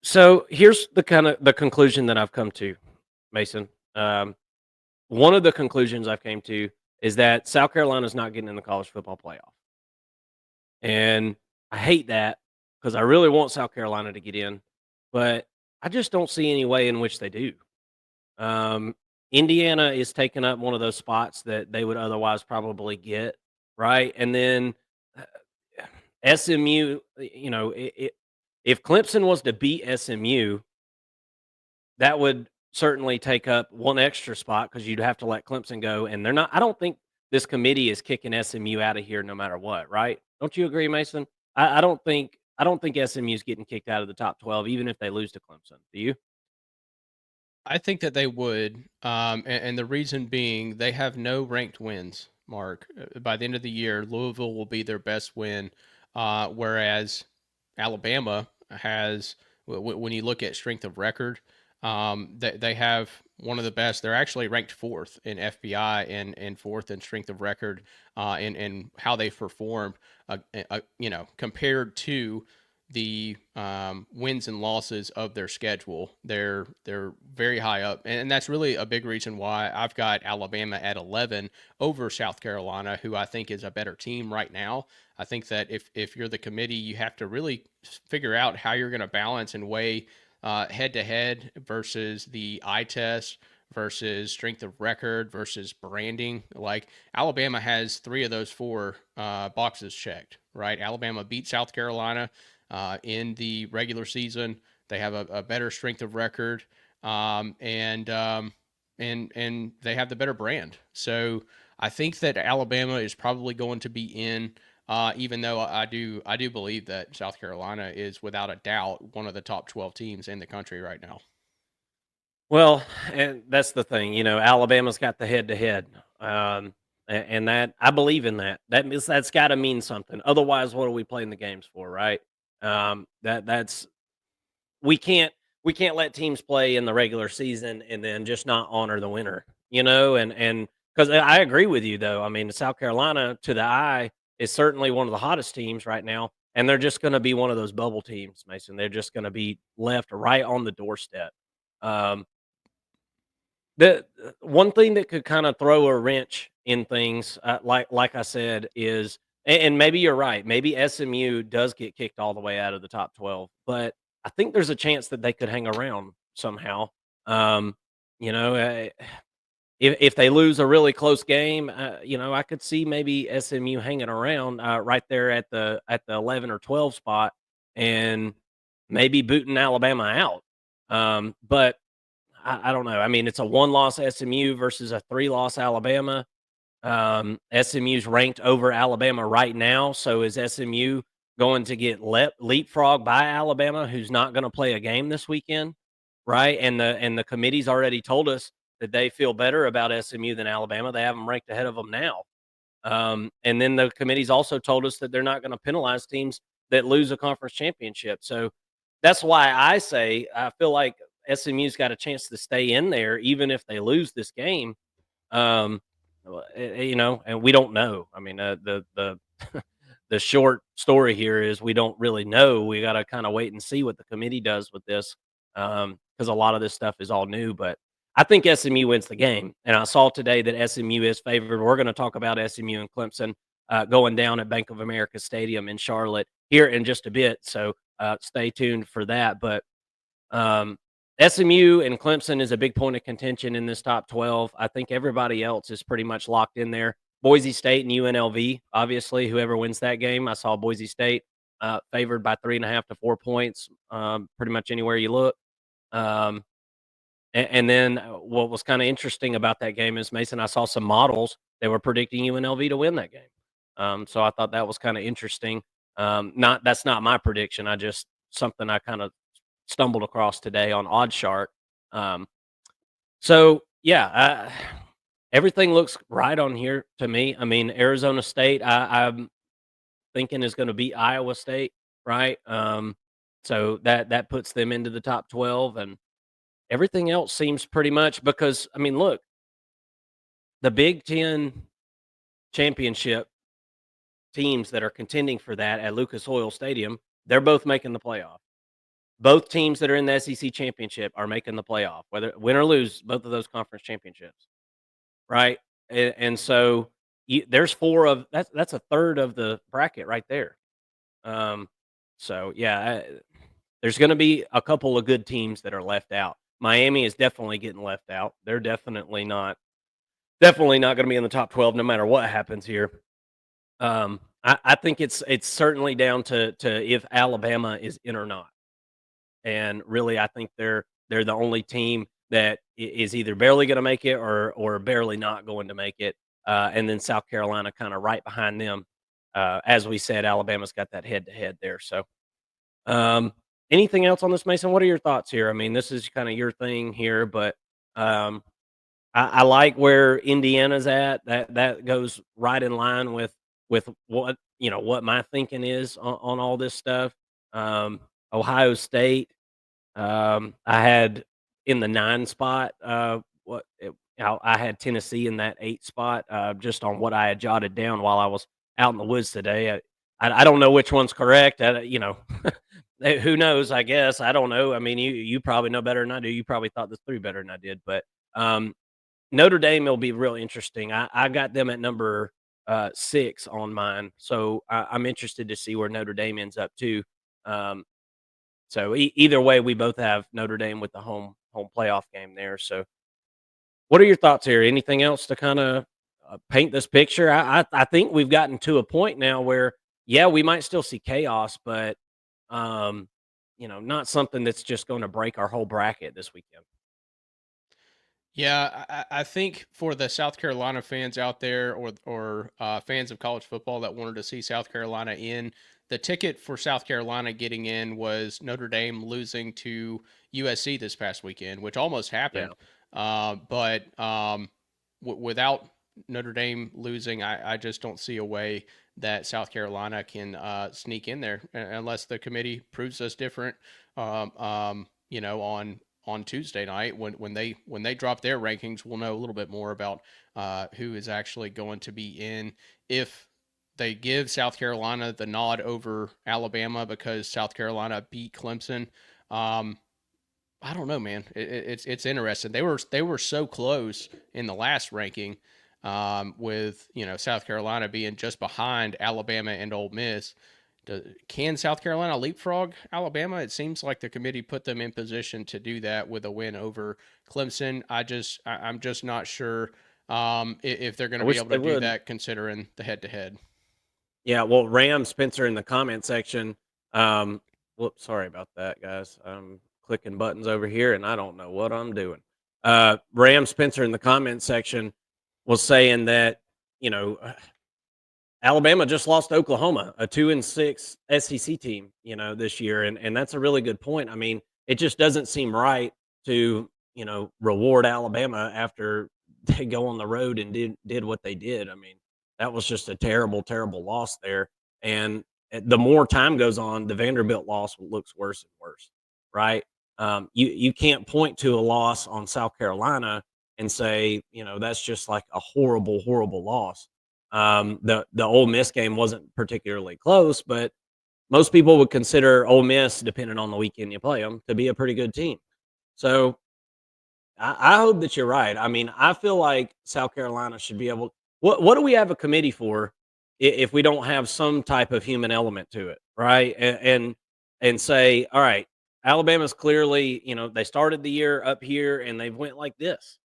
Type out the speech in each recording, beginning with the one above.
So here's the conclusion that I've come to, Mason. One of the conclusions I've came to is that South Carolina's not getting in the college football playoff, and I hate that because I really want South Carolina to get in, but I just don't see any way in which they do. Um, Indiana is taking up one of those spots that they would otherwise probably get, right? And then uh, SMU, if Clemson was to beat SMU, that would certainly take up one extra spot because you'd have to let Clemson go, and they're not. I don't think this committee is kicking SMU out of here no matter what, right? Don't you agree, Mason? I don't think SMU is getting kicked out of the top 12, even if they lose to Clemson. Do you? I think that they would, and the reason being they have no ranked wins. Mark, by the end of the year, Louisville will be their best win, whereas Alabama has, when you look at strength of record, they have one of the best. They're actually ranked fourth in FBI and fourth in strength of record, in how they performed, compared to the wins and losses of their schedule. They're very high up, and that's really a big reason why I've got Alabama at 11 over South Carolina, who I think is a better team right now. I think that if you're the committee, you have to really figure out how you're going to balance and weigh head to head versus the eye test versus strength of record versus branding. Like Alabama has three of those four boxes checked, right? Alabama beat South Carolina in the regular season. They have a better strength of record, and they have the better brand. So I think that Alabama is probably going to be in. Even though I do believe that South Carolina is without a doubt one of the top 12 teams in the country right now. Well, and that's the thing. Alabama's got the head to head, and that I believe in that. That means that's got to mean something. Otherwise, what are we playing the games for, right? That's we can't we can't let teams play in the regular season and then just not honor the winner, and because I agree with you though. I mean, South Carolina to the eye is certainly one of the hottest teams right now, and they're just going to be one of those bubble teams, Mason. They're just going to be left right on the doorstep. Um, the one thing that could kinda throw a wrench in things, like I said, is and maybe you're right, maybe SMU does get kicked all the way out of the top 12, but I think there's a chance that they could hang around somehow. Um, you know, if they lose a really close game, I could see maybe SMU hanging around, right there at the 11 or 12 spot and maybe booting Alabama out. But I don't know. I mean, it's a one-loss SMU versus a three-loss Alabama. SMU's ranked over Alabama right now, so is SMU going to get leapfrog by Alabama, who's not going to play a game this weekend, right? And the committee's already told us that they feel better about SMU than Alabama. They have them ranked ahead of them now. And then the committee's also told us that they're not going to penalize teams that lose a conference championship. So that's why I say I feel like SMU's got a chance to stay in there even if they lose this game. Um, and we don't know. I mean, the the short story here is we don't really know. We got to kind of wait and see what the committee does with this, because a lot of this stuff is all new. But I think SMU wins the game, and I saw today that SMU is favored. We're going to talk about SMU and Clemson going down at Bank of America Stadium in Charlotte here in just a bit. So stay tuned for that. But um, SMU and Clemson is a big point of contention in this top 12. I think everybody else is pretty much locked in there. Boise State and UNLV, obviously, whoever wins that game. I saw Boise State favored by 3.5 to 4 points, pretty much anywhere you look. Um, and then what was kind of interesting about that game is, Mason, I saw some models that were predicting UNLV to win that game. So I thought that was kind of interesting. Not That's not my prediction. I just something I kind of stumbled across today on OddsShark. Um, so yeah, everything looks right on here to me. I mean, Arizona State, I'm thinking is going to beat Iowa State, right? So that puts them into the top 12, and everything else seems pretty much because I mean, look, the Big Ten championship teams that are contending for that at Lucas Oil Stadium, they're both making the playoff. both teams that are in the SEC championship are making the playoff, whether win or lose both of those conference championships, right? And so there's four of that's a third of the bracket right there. Um, so yeah, there's going to be a couple of good teams that are left out. Miami is definitely getting left out. They're definitely not going to be in the top 12 no matter what happens here. I think it's certainly down to if Alabama is in or not. And really, I think they're the only team that is either barely going to make it or barely not going to make it. And then South Carolina kind of right behind them. As we said, Alabama's got that head to head there. So, um, anything else on this, Mason? What are your thoughts here? I mean, this is kind of your thing here, but um, I like where Indiana's at. That goes right in line with what what my thinking is on all this stuff. Ohio State. I had in the 9 spot, I had Tennessee in that 8 spot, just on what I had jotted down while I was out in the woods today. I don't know which one's correct. Who knows? I guess I don't know. I mean, you probably know better than I do. You probably thought this through better than I did, but um, Notre Dame will be real interesting. I got them at number 6 on mine, so I'm interested to see where Notre Dame ends up too. Um, so either way, we both have Notre Dame with the home playoff game there. So, what are your thoughts here? Anything else to kind of paint this picture? I think we've gotten to a point now where yeah, we might still see chaos, but um, not something that's just going to break our whole bracket this weekend. Yeah, I think for the South Carolina fans out there, or fans of college football that wanted to see South Carolina in, the ticket for South Carolina getting in was Notre Dame losing to USC this past weekend, which almost Yeah, happened. But without Notre Dame losing, I just don't see a way that South Carolina can sneak in there unless the committee proves us different. On Tuesday night when they drop their rankings, we'll know a little bit more about who is actually going to be in. If they give South Carolina the nod over Alabama because South Carolina beat Clemson, um, I don't know, man. It's interesting. They were so close in the last ranking, with South Carolina being just behind Alabama and Ole Miss. Can South Carolina leapfrog Alabama? It seems like the committee put them in position to do that with a win over Clemson. I'm just not sure if they're going I to be wish able they to do would. that considering the head to head. Yeah, well, Ram Spencer in the comment section. Um, Whoops, sorry about that, guys. I'm clicking buttons over here, and I don't know what I'm doing. Ram Spencer in the comment section was saying that you know Alabama just lost to Oklahoma, a 2-6 SEC team, this year, and that's a really good point. I mean, it just doesn't seem right to reward Alabama after they go on the road and did what they did. I mean, that was just a terrible, terrible loss there. And the more time goes on, the Vanderbilt loss looks worse and worse, right? You can't point to a loss on South Carolina and say that's just like a horrible, horrible loss. The Ole Miss game wasn't particularly close, but most people would consider Ole Miss, depending on the weekend you play them, to be a pretty good team. So I hope that you're right. I mean, I feel like South Carolina should be able. What do we have a committee for if we don't have some type of human element to it, right? And say, all right, Alabama's clearly, they started the year up here and they've went like this,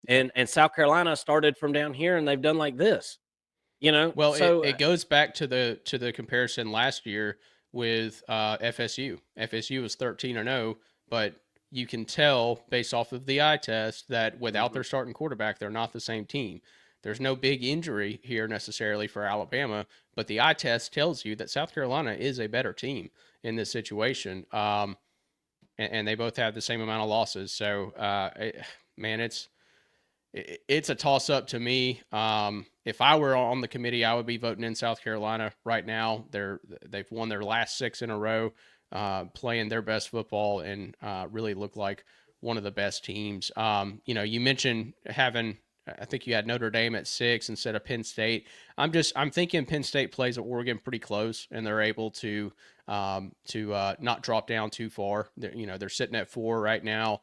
Yeah. and South Carolina started from down here and they've done like this. Well, it, So it goes back to the comparison last year with FSU. FSU was 13-0, but you can tell based off of the eye test that without mhm. their starting quarterback, they're not the same team. There's no big injury here necessarily for Alabama, but the eye test tells you that South Carolina is a better team in this situation. And they both have the same amount of losses. So, man, it's a toss up to me. If I were on the committee, I would be voting in South Carolina right now. They've won their last 6 in a row, playing their best football, and really look like one of the best teams. You mentioned having I think you had Notre Dame at 6 instead of Penn State. I'm thinking Penn State plays Oregon pretty close, and they're able to not drop down too far. They're sitting at 4 right now,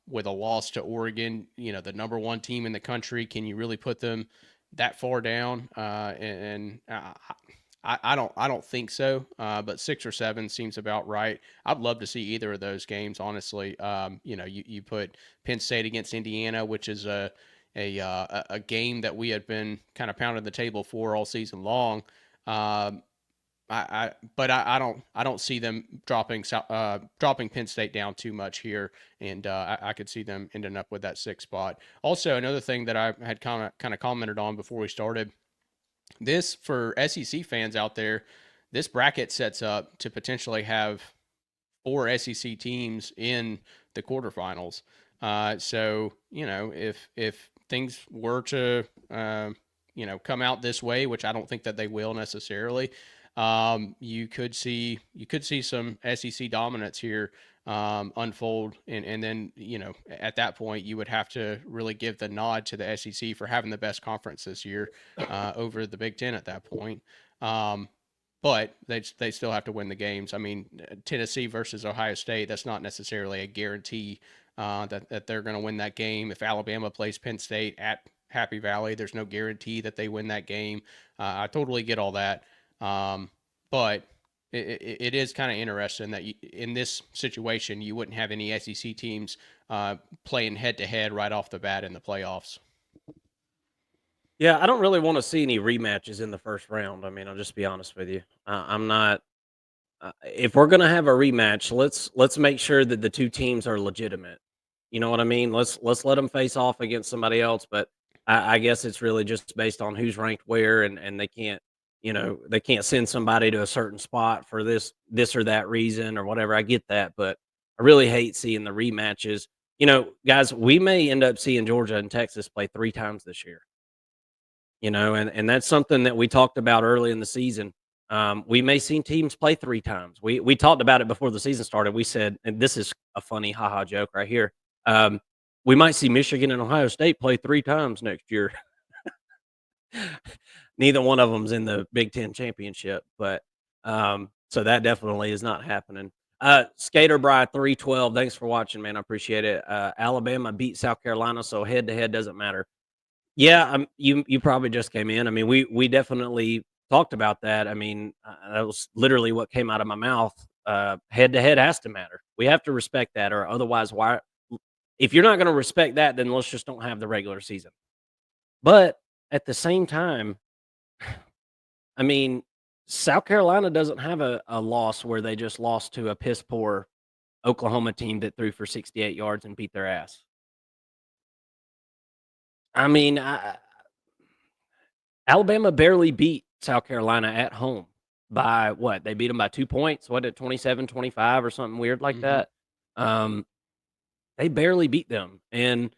with a loss to Oregon. The number one team in the country. Can you really put them that far down? I don't think so. But 6 or 7 seems about right. I'd love to see either of those games, honestly. You put Penn State against Indiana, which is a game that we had been kind of pounding the table for all season long. Um, but I don't see them dropping Penn State down too much here, and I could see them ending up with that 6 spot. Also, another thing that I had kind of commented on before we started, this for SEC fans out there, this bracket sets up to potentially have 4 SEC teams in the quarterfinals. So if things were to come out this way, which I don't think that they will necessarily, you could see some SEC dominance here unfold, and then at that point you would have to really give the nod to the SEC for having the best conference this year over the Big Ten at that point. Um, but they still have to win the games. I mean, Tennessee versus Ohio State, that's not necessarily a guarantee that they're going to win that game. If Alabama plays Penn State at Happy Valley, there's no guarantee that they win that game. I totally get all that, but it is kind of interesting that in this situation you wouldn't have any SEC teams playing head to head right off the bat in the playoffs. Yeah, I don't really want to see any rematches in the first round. I mean, I'll just be honest with you. I'm not. If we're gonna have a rematch, let's make sure that the two teams are legitimate. You know what I mean? Let's let them face off against somebody else. But I guess it's really just based on who's ranked where, and they can't send somebody to a certain spot for this or that reason or whatever. I get that, but I really hate seeing the rematches. Guys, we may end up seeing Georgia and Texas play 3 times this year. And that's something that we talked about early in the season. We may see teams play 3 times. We talked about it before the season started. We said, and this is a funny haha joke right here. Um, we might see Michigan and Ohio State play 3 times next year. Neither one of them's in the Big Ten championship, but so that definitely is not happening. Skater Bry 312. Thanks for watching, man. I appreciate it. Alabama beat South Carolina, so head to head doesn't matter. Yeah, you probably just came in. I mean, we definitely talked about that. I mean, that was literally what came out of my mouth. Head to head has to matter. We have to respect that, or otherwise, why? If you're not going to respect that, then let's just don't have the regular season. But at the same time, I mean, South Carolina doesn't have a loss where they just lost to a piss poor Oklahoma team that threw for 68 yards and beat their ass. I mean, Alabama barely beat South Carolina at home by what? They beat them by 2 points. What, at 27-25 or something weird like Mm-hmm. that? Um, they barely beat them. And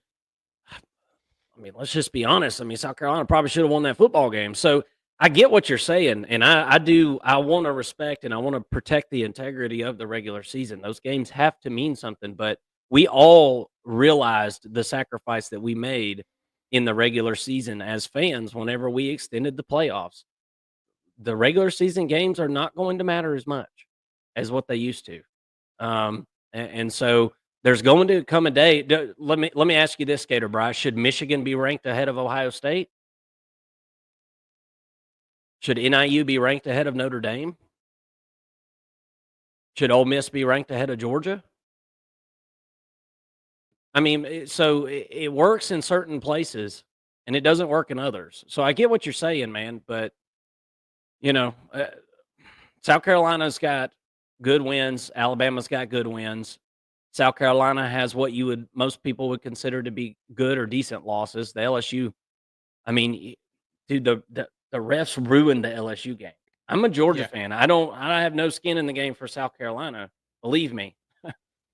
I mean, let's just be honest. I mean, South Carolina probably should have won that football game. So I get what you're saying. And I do. I want to respect and I want to protect the integrity of the regular season. Those games have to mean something. But we all realized the sacrifice that we made in the regular season as fans whenever we extended the playoffs. The regular season games are not going to matter as much as what they used to. And so there's going to come a day. Let me ask you this, Skater Bryce. Should Michigan be ranked ahead of Ohio State? Should NIU be ranked ahead of Notre Dame? Should Ole Miss be ranked ahead of Georgia? I mean, it works in certain places and it doesn't work in others. So I get what you're saying, man. But you know, uh, South Carolina's got good wins. Alabama's got good wins. South Carolina has what most people would consider to be good or decent losses. The LSU, I mean, dude, the refs ruined the LSU game. I'm a Georgia Yeah. fan. I have no skin in the game for South Carolina. Believe me,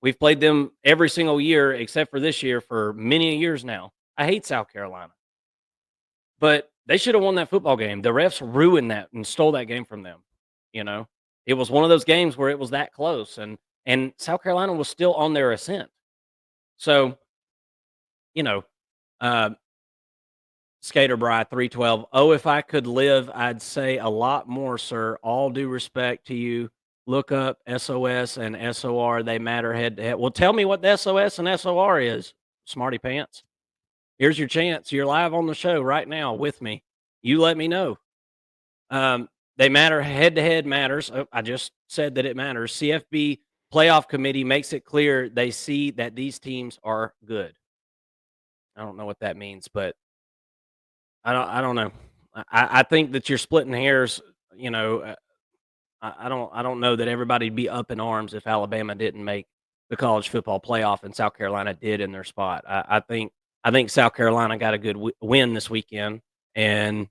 we've played them every single year except for this year for many years now. I hate South Carolina, but they should have won that football game. The refs ruined that and stole that game from them. You know, it was one of those games where it was that close, and South Carolina was still on their ascent. So, you know, uh, Skater Bry 312. Oh, if I could live, I'd say a lot more, sir. All due respect to you. Look up SOS and SOR. They matter head to head. Well, tell me what the SOS and SOR is, smarty pants. Here's your chance. You're live on the show right now with me. You let me know. They matter head to head matters. Oh, I just said that it matters. CFB playoff committee makes it clear they see that these teams are good. I don't know what that means, but I don't know. I think that you're splitting hairs. You know, I don't know that everybody'd be up in arms if Alabama didn't make the college football playoff and South Carolina did in their spot. I think South Carolina got a good win this weekend, and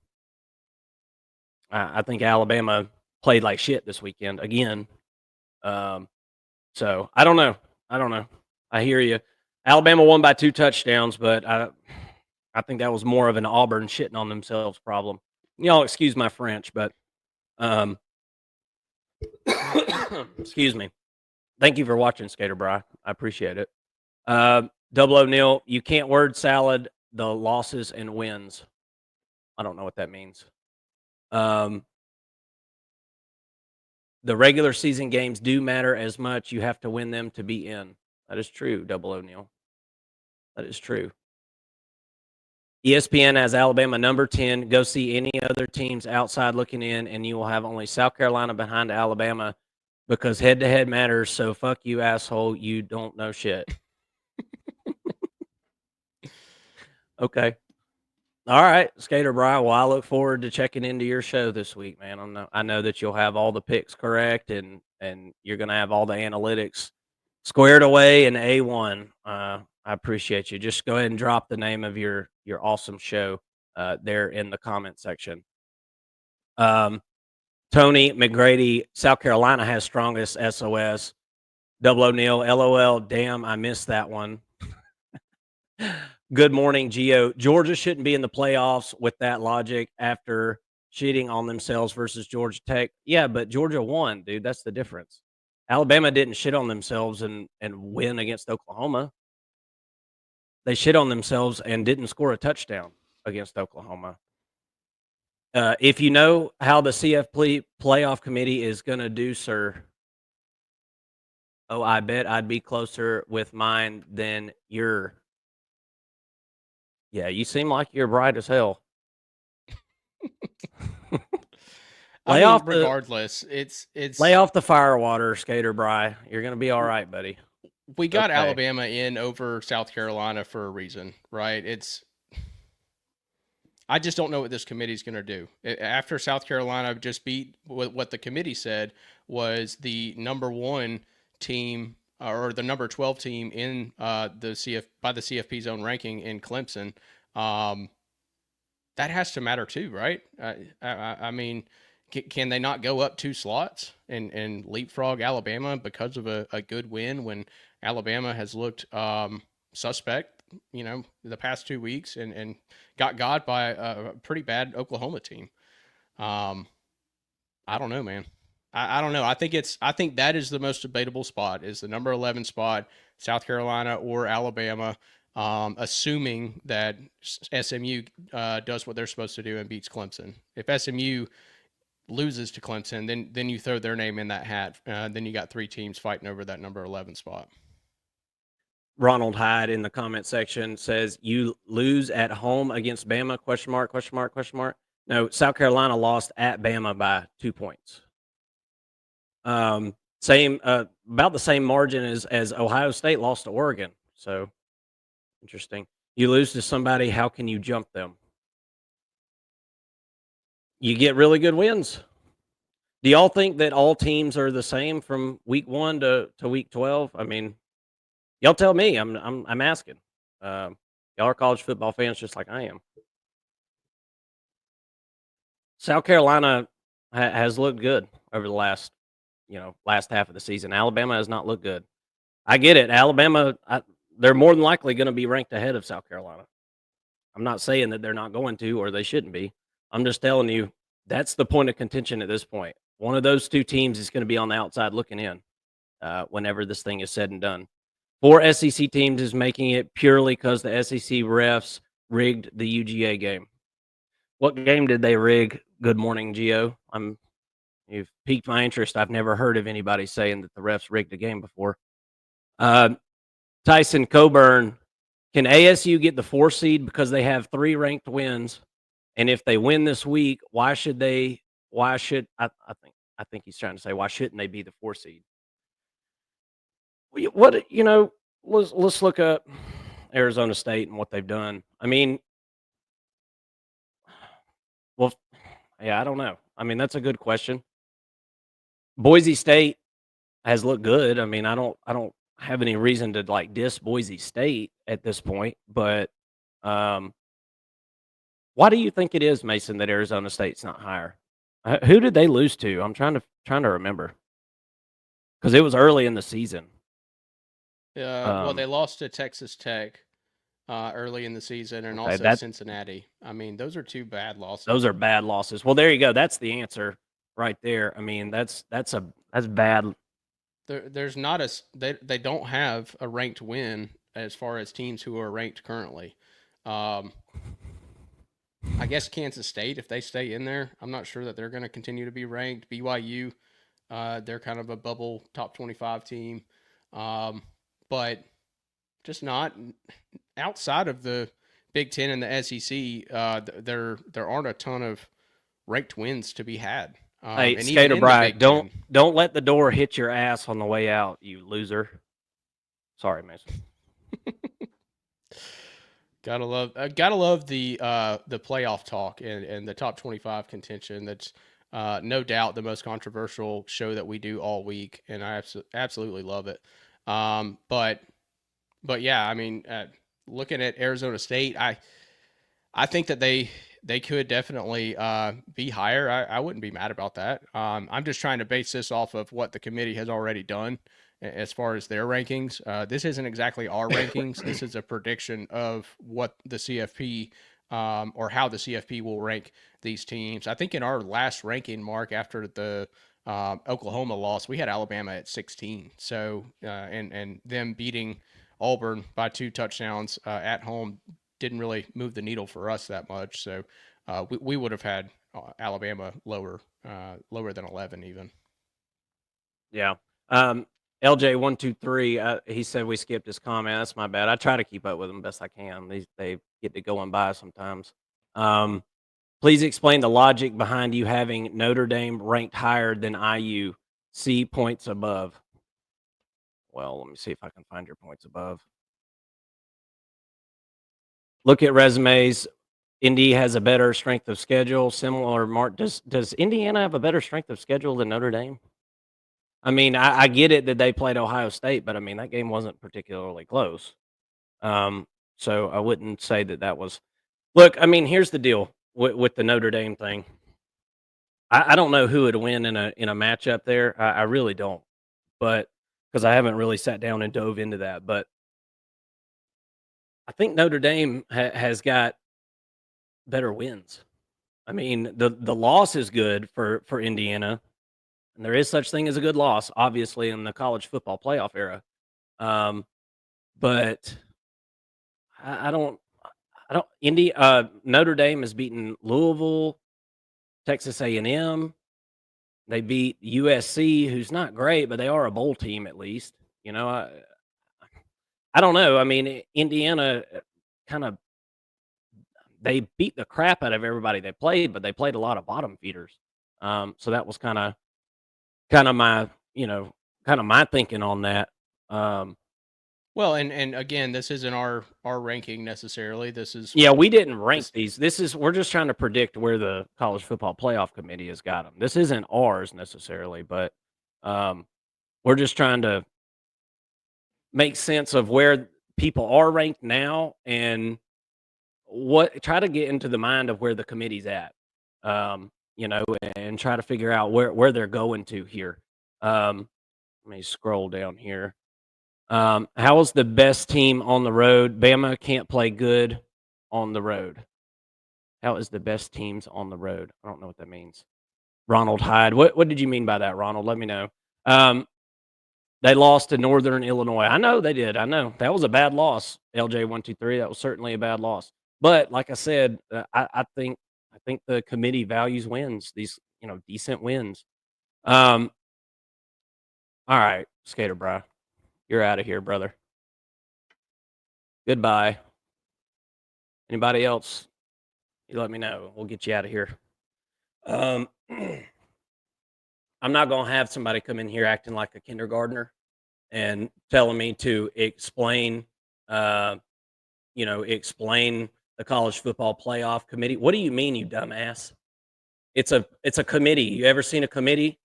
I think Alabama played like shit this weekend again. Um, so I don't know. I don't know. I hear you. Alabama won by 2 touchdowns, but I think that was more of an Auburn shitting on themselves problem. Y'all excuse my French, but um, excuse me. Thank you for watching, Skater Bry. I appreciate it. Double O'Neill, you can't word salad the losses and wins. I don't know what that means. The regular season games do matter as much. You have to win them to be in. That is true, Double O'Neill. That is true. ESPN has Alabama number 10. Go see any other teams outside looking in, and you will have only South Carolina behind Alabama because head-to-head matters. So fuck you, asshole. You don't know shit. Okay. All right, Skater Bry. Well, I look forward to checking into your show this week, man. I know that you'll have all the picks correct, and you're gonna have all the analytics squared away and A1. I appreciate you. Just go ahead and drop the name of your awesome show there in the comment section. Tony McGrady, South Carolina has strongest SOS. Double O'Neill, LOL. Damn, I missed that one. Good morning, Gio. Georgia shouldn't be in the playoffs with that logic after cheating on themselves versus Georgia Tech. Yeah, but Georgia won, dude. That's the difference. Alabama didn't shit on themselves and win against Oklahoma. They shit on themselves and didn't score a touchdown against Oklahoma. If you know how the CFP playoff committee is going to do, sir, oh, I bet I'd be closer with mine than your. Yeah, you seem like you're bright as hell. I Lay mean, off regardless, it's lay off the fire water, Skater Bry. You're gonna be all right, buddy. we got Okay. Alabama in over South Carolina for a reason, right? I just don't know what this committee is going to do. After South Carolina just beat what the committee said was the number 1 team or the number 12 team in the CFP's own ranking in Clemson. That has to matter too, right? I mean, can they not go up 2 slots and leapfrog Alabama because of a good win when Alabama has looked suspect, the past 2 weeks and got by a pretty bad Oklahoma team? I don't know, man. I don't know. I think that is the most debatable spot is the number 11 spot, South Carolina or Alabama. Assuming that SMU does what they're supposed to do and beats Clemson. If SMU loses to Clemson, then you throw their name in that hat. Then you got 3 teams fighting over that number 11 spot. Ronald Hyde in the comment section says you lose at home against Bama? Question mark? Question mark? Question mark? No, South Carolina lost at Bama by 2 points. Same about the same margin as Ohio State lost to Oregon. So interesting. You lose to somebody, how can you jump them? You get really good wins. Do y'all think that all teams are the same from week 1 to week 12? I mean, y'all tell me. I'm asking. Y'all are college football fans just like I am. South Carolina has looked good over the last half of the season. Alabama has not looked good. I get it. Alabama, they're more than likely going to be ranked ahead of South Carolina. I'm not saying that they're not going to or they shouldn't be. I'm just telling you that's the point of contention at this point. One of those 2 teams is going to be on the outside looking in whenever this thing is said and done. 4 SEC teams is making it purely because the SEC refs rigged the UGA game. What game did they rig? Good morning, Geo. You've piqued my interest. I've never heard of anybody saying that the refs rigged a game before. Uh, Tyson Coburn, can ASU get the 4 seed because they have 3 ranked wins? And if they win this week, why should they? Why should I think he's trying to say why shouldn't they be the 4 seed? What let's look up Arizona State and what they've done. I mean, well, yeah, I don't know. I mean, that's a good question. Boise State has looked good. I mean, I don't have any reason to like diss Boise State at this point, but um, why do you think it is, Mason, that Arizona State's not higher? Who did they lose to? I'm trying to remember because it was early in the season. Well, they Um, lost to Texas Tech early in the season, and okay, also that Cincinnati. I mean, those are two bad those losses. are bad losses. Well, there you go. That's the answer right there. I mean, that's bad. There's not they don't have a ranked win as far as teams who are ranked currently. Um, I guess Kansas State, if they stay in there, I'm not sure that they're going to continue to be ranked. BYU, they're kind of a bubble top 25 team, um, but just not outside of the Big Ten and the SEC. There aren't a ton of ranked wins to be had, Hey, and even Skater in the Bride, Big Ten. don't let the door hit your ass on the way out, you loser. Sorry, Mason. Gotta love the playoff talk and the top 25 contention. That's no doubt the most controversial show that we do all week, and I absolutely love it. But yeah, I mean, looking at Arizona State, I think that they could definitely be higher. I wouldn't be mad about that. I'm just trying to base this off of what the committee has already done as far as their rankings. This isn't exactly our rankings. This is a prediction of what the CFP or how the CFP will rank these teams. I think in our last ranking, Mark, after the Oklahoma loss, we had Alabama at 16. So and them beating Auburn by 2 touchdowns at home didn't really move the needle for us that much. So we would have had Alabama lower than 11 even. Yeah. Um, LJ123, he said we skipped his comment. That's my bad. I try to keep up with them best I can. They get to going by sometimes. Um, please explain the logic behind you having Notre Dame ranked higher than IU. See points above. Well, let me see if I can find your points above. Look at resumes. Indy has a better strength of schedule. Similar mark. Does Indiana have a better strength of schedule than Notre Dame? I mean, I get it that they played Ohio State, but I mean that game wasn't particularly close. Um, so I wouldn't say that that was. Look, I mean, here's the deal with the Notre Dame thing. I don't know who would win in a matchup there. I really don't, but because I haven't really sat down and dove into that. But I think Notre Dame has got better wins. I mean, the loss is good for Indiana, and there is such thing as a good loss, obviously, in the college football playoff era. Um, but I don't Notre Dame has beaten Louisville, Texas A&M. They beat USC, who's not great, but they are a bowl team at least. You know, I don't know. I mean, Indiana kind of they beat the crap out of everybody they played, but they played a lot of bottom feeders. So that was kind of my kind of my thinking on that. Um, Well, and again, this isn't our ranking necessarily. Yeah, we didn't rank This these. We're just trying to predict where the college football playoff committee has got them. This isn't ours necessarily, but um, we're just trying to make sense of where people are ranked now and what try to get into the mind of where the committee's at. And try to figure out where they're going to here. Let me scroll down here. How is the best team on the road? Bama can't play good on the road. How is the best teams on the road? I don't know what that means. Ronald Hyde. What did you mean by that, Ronald? Let me know. Um, they lost to Northern Illinois. I know they did. I know. That was a bad loss, LJ123. That was certainly a bad loss. But like I said, I think I think the committee values wins, these, decent wins. Um, all right, Skater Bro, you're out of here, brother. Goodbye. Anybody else? You let me know. We'll get you out of here. Um, I'm not gonna have somebody come in here acting like a kindergartner and telling me to explain, uh, explain the college football playoff committee. What do you mean, you dumbass? It's a committee. You ever seen a committee?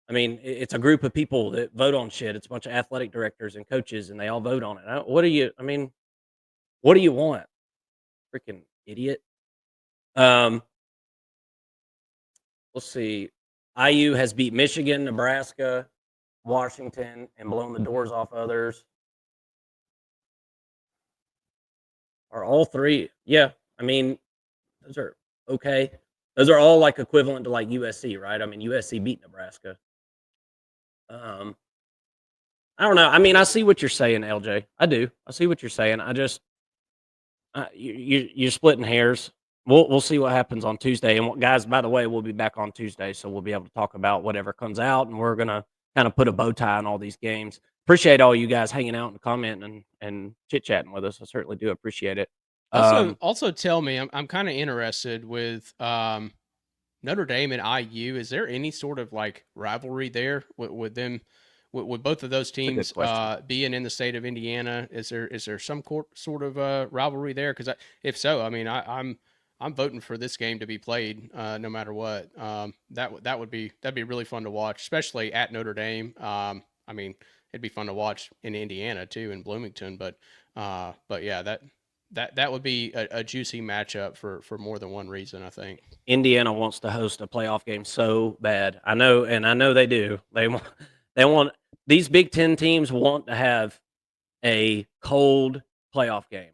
I mean, it's a group of people that vote on shit. It's a bunch of athletic directors and coaches, and they all vote on it. What do you? I mean, what do you want? Freaking idiot. Um, let's see. IU has beat Michigan, Nebraska, Washington, and blown the doors off others. Are all three? Yeah. I mean, those are okay. Those are all like equivalent to like USC, right? I mean, USC beat Nebraska. Um, I don't know. I mean, I see what you're saying, LJ. I do. I see what you're saying. I just you're splitting hairs. We'll see what happens on Tuesday. And guys, by the way, we'll be back on Tuesday, so we'll be able to talk about whatever comes out, and we're gonna kind of put a bow tie on all these games. Appreciate all you guys hanging out and commenting and chit chatting with us. I certainly do appreciate it. Also tell me, I'm kind of interested with Notre Dame and IU. Is there any sort of like rivalry there with them? With both of those That's a good teams question. being in the state of Indiana, is there some sort of rivalry there? Because if so, I mean, I'm voting for this game to be played no matter what. That'd be really fun to watch, especially at Notre Dame. I mean, it'd be fun to watch in Indiana too, in Bloomington. But yeah, that would be a juicy matchup for more than one reason, I think. Indiana wants to host a playoff game so bad. I know, and I know they do. They want these Big Ten teams want to have a cold playoff game.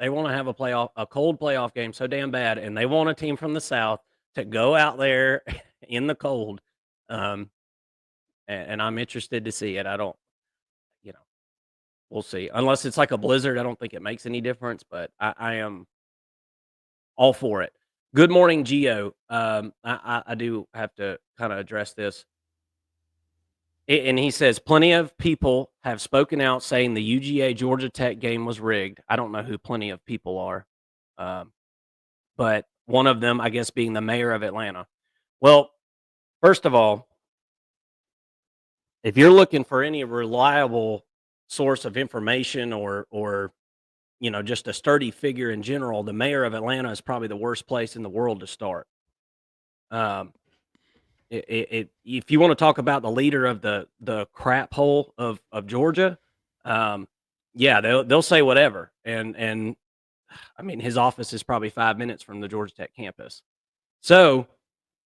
They want to have a cold playoff game so damn bad, and they want a team from the South to go out there in the cold. Um, and I'm interested to see it. I don't, you know, we'll see. Unless it's like a blizzard, I don't think it makes any difference. But I am all for it. Good morning, Geo. I do have to kind of address this. And he says, plenty of people have spoken out saying the UGA Georgia Tech game was rigged. I don't know who plenty of people are, um, but one of them, I guess, being the mayor of Atlanta. Well, first of all, if you're looking for any reliable source of information or just a sturdy figure in general, the mayor of Atlanta is probably the worst place in the world to start. Um, if you want to talk about the leader of the crap hole of Georgia, um, yeah, they'll say whatever. And I mean, his office is probably 5 minutes from the Georgia Tech campus. So,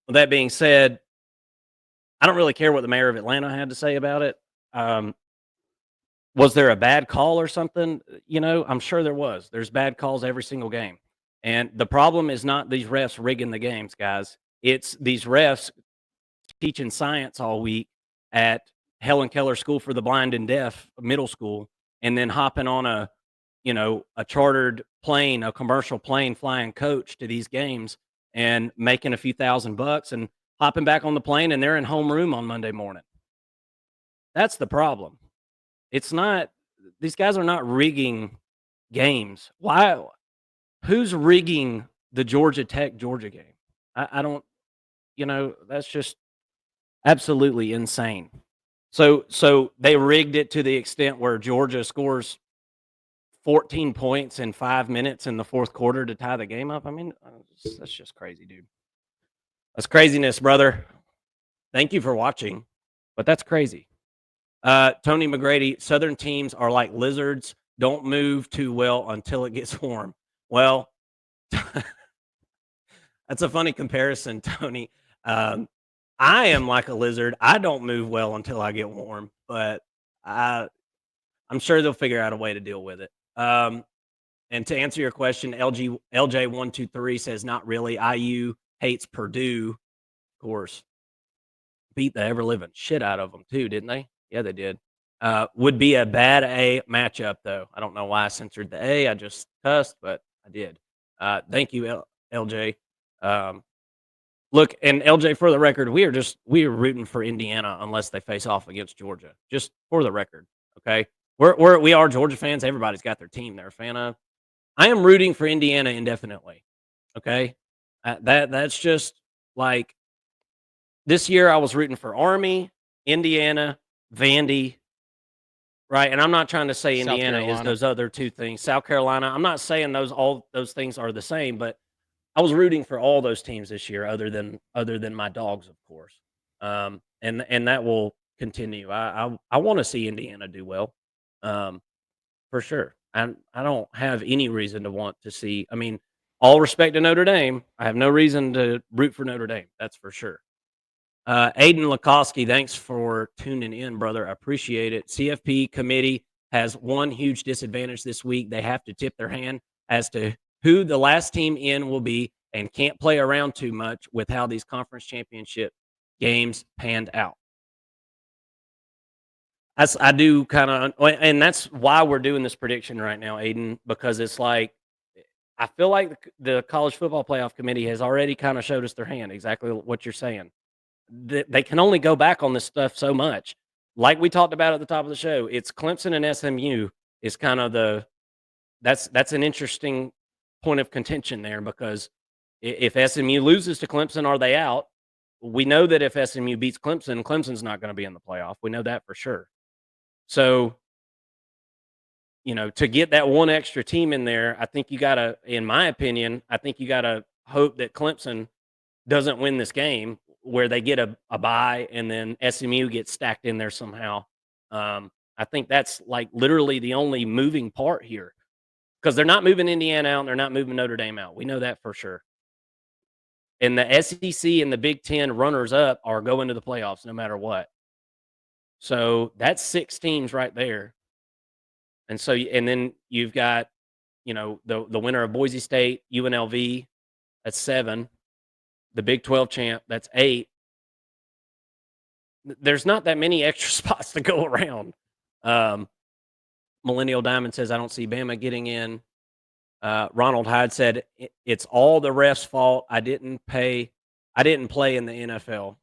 with that being said, I don't really care what the mayor of Atlanta had to say about it. Um, was there a bad call or something? I'm sure there was. There's bad calls every single game. And the problem is not these refs rigging the games, guys. It's these refs teaching science all week at Helen Keller School for the Blind and Deaf middle school, and then hopping on a chartered plane, a commercial plane, flying coach to these games and making a few $1,000 and hopping back on the plane, and they're in homeroom on Monday morning. That's the problem. It's not, these guys are not rigging games. Why? Who's rigging the Georgia Tech Georgia game? I don't, that's just absolutely insane. So they rigged it to the extent where Georgia scores 14 points in 5 minutes in the fourth quarter to tie the game up. I mean, that's just crazy, dude. That's craziness, brother. Thank you for watching, but that's crazy. Tony McGrady, Southern teams are like lizards, don't move too well until it gets warm. Well, that's a funny comparison, Tony. Um, I am like a lizard. I don't move well until I get warm, but I'm sure they'll figure out a way to deal with it. And to answer your question, LJ123 says not really. IU hates Purdue, of course. Beat the ever living shit out of them too, didn't they? Yeah, they did. Would be a bad A matchup though. I don't know why I censored the A. I just cussed, but I did. Thank you, LJ. Um, Look, and LJ, for the record, we are rooting for Indiana unless they face off against Georgia. Just for the record, okay? We are Georgia fans. Everybody's got their team they're a fan of. I am rooting for Indiana indefinitely. Okay, that's just like this year. I was rooting for Army, Indiana, Vandy, right? And I'm not trying to say South Indiana is Carolina. those other two things. South Carolina. I'm not saying all those things are the same, but I was rooting for all those teams this year, other than my dogs, of course. And that will continue. I want to see Indiana do well, um, for sure. I don't have any reason to want to see. I mean, all respect to Notre Dame. I have no reason to root for Notre Dame. That's for sure. Aiden Lakoski, thanks for tuning in, brother. I appreciate it. CFP committee has one huge disadvantage this week. They have to tip their hand as to who the last team in will be and can't play around too much with how these conference championship games panned out. I do kind of, and that's why we're doing this prediction right now, Aiden, because it's like I feel like the college football playoff committee has already kind of showed us their hand. Exactly what you're saying. They can only go back on this stuff so much. Like we talked about at the top of the show, it's Clemson and SMU is kind of that's an interesting point of contention there because if SMU loses to Clemson, are they out? We know that if SMU beats Clemson, Clemson's not going to be in the playoff. We know that for sure. So, to get that one extra team in there, I think you got to, in my opinion, I think you got to hope that Clemson doesn't win this game where they get a bye and then SMU gets stacked in there somehow. I think that's like literally the only moving part here because they're not moving Indiana out and they're not moving Notre Dame out. We know that for sure. And the SEC and the Big Ten runners up are going to the playoffs no matter what. So that's 6 teams right there. And so, and then you've got, the winner of Boise State, UNLV, that's 7. The Big 12 champ, that's 8. There's not that many extra spots to go around. Um, Millennial Diamond says, I don't see Bama getting in. Ronald Hyde said, it's all the ref's fault. I didn't play in the NFL.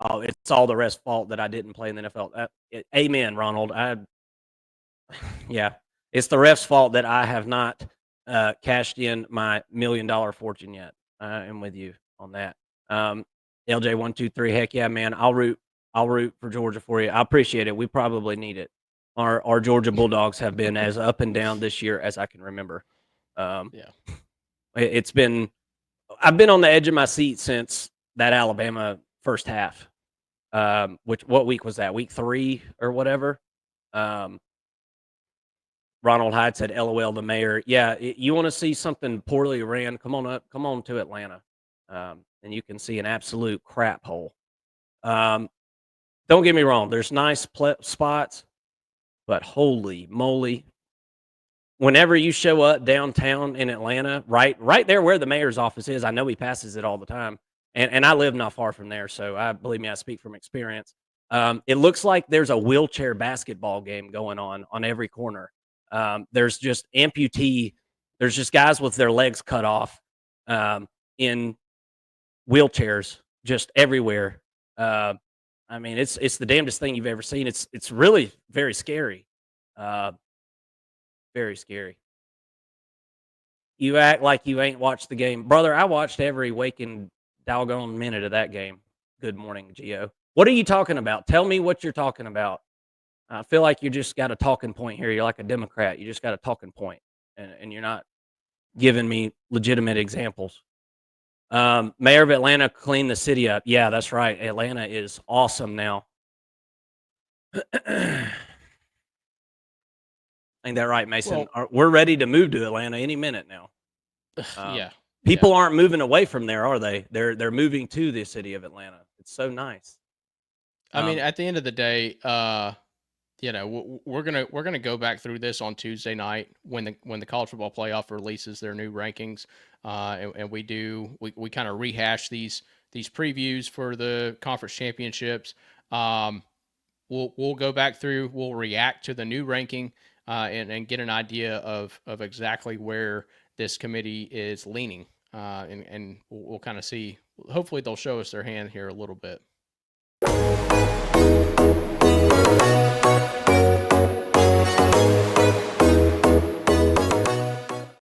Oh, it's all the ref's fault that I didn't play in the NFL. Amen, Ronald. Yeah, it's the ref's fault that I have not cashed in my $1,000,000 fortune yet. I am with you on that. LJ123, heck yeah, man. I'll root for Georgia for you. I appreciate it. We probably need it. Our Georgia Bulldogs have been as up and down this year as I can remember. Yeah. It's been I've been on the edge of my seat since that Alabama first half. What week was that? Week 3 or whatever. Um, Ronald Hyde said, "LOL, the mayor." Yeah, you want to see something poorly ran? Come on to Atlanta, and you can see an absolute crap hole. Um, don't get me wrong. There's nice spots, but holy moly! Whenever you show up downtown in Atlanta, right there where the mayor's office is, I know he passes it all the time, and I live not far from there, so believe me, I speak from experience. It looks like there's a wheelchair basketball game going on every corner. There's just amputee. There's just guys with their legs cut off in wheelchairs just everywhere. Uh, I mean, it's the damnedest thing you've ever seen. It's really very scary. Uh, very scary. You act like you ain't watched the game. Brother, I watched every waking doggone minute of that game. Good morning, Gio. What are you talking about? Tell me what you're talking about. I feel like you just got a talking point here. You're like a Democrat. You just got a talking point, and you're not giving me legitimate examples. Mayor of Atlanta cleaned the city up. Yeah, that's right. Atlanta is awesome now. Ain't that right, Mason? Well, We're ready to move to Atlanta any minute now. Um, yeah. Yeah. People aren't moving away from there, are they? They're moving to the city of Atlanta. It's so nice. I mean, Um, at the end of the day, we're gonna go back through this on Tuesday night when the college football playoff releases their new rankings, and we kind of rehash these previews for the conference championships. Um, we'll go back through, we'll react to the new ranking, and get an idea of exactly where this committee is leaning. and we'll kind of see. Hopefully, they'll show us their hand here a little bit.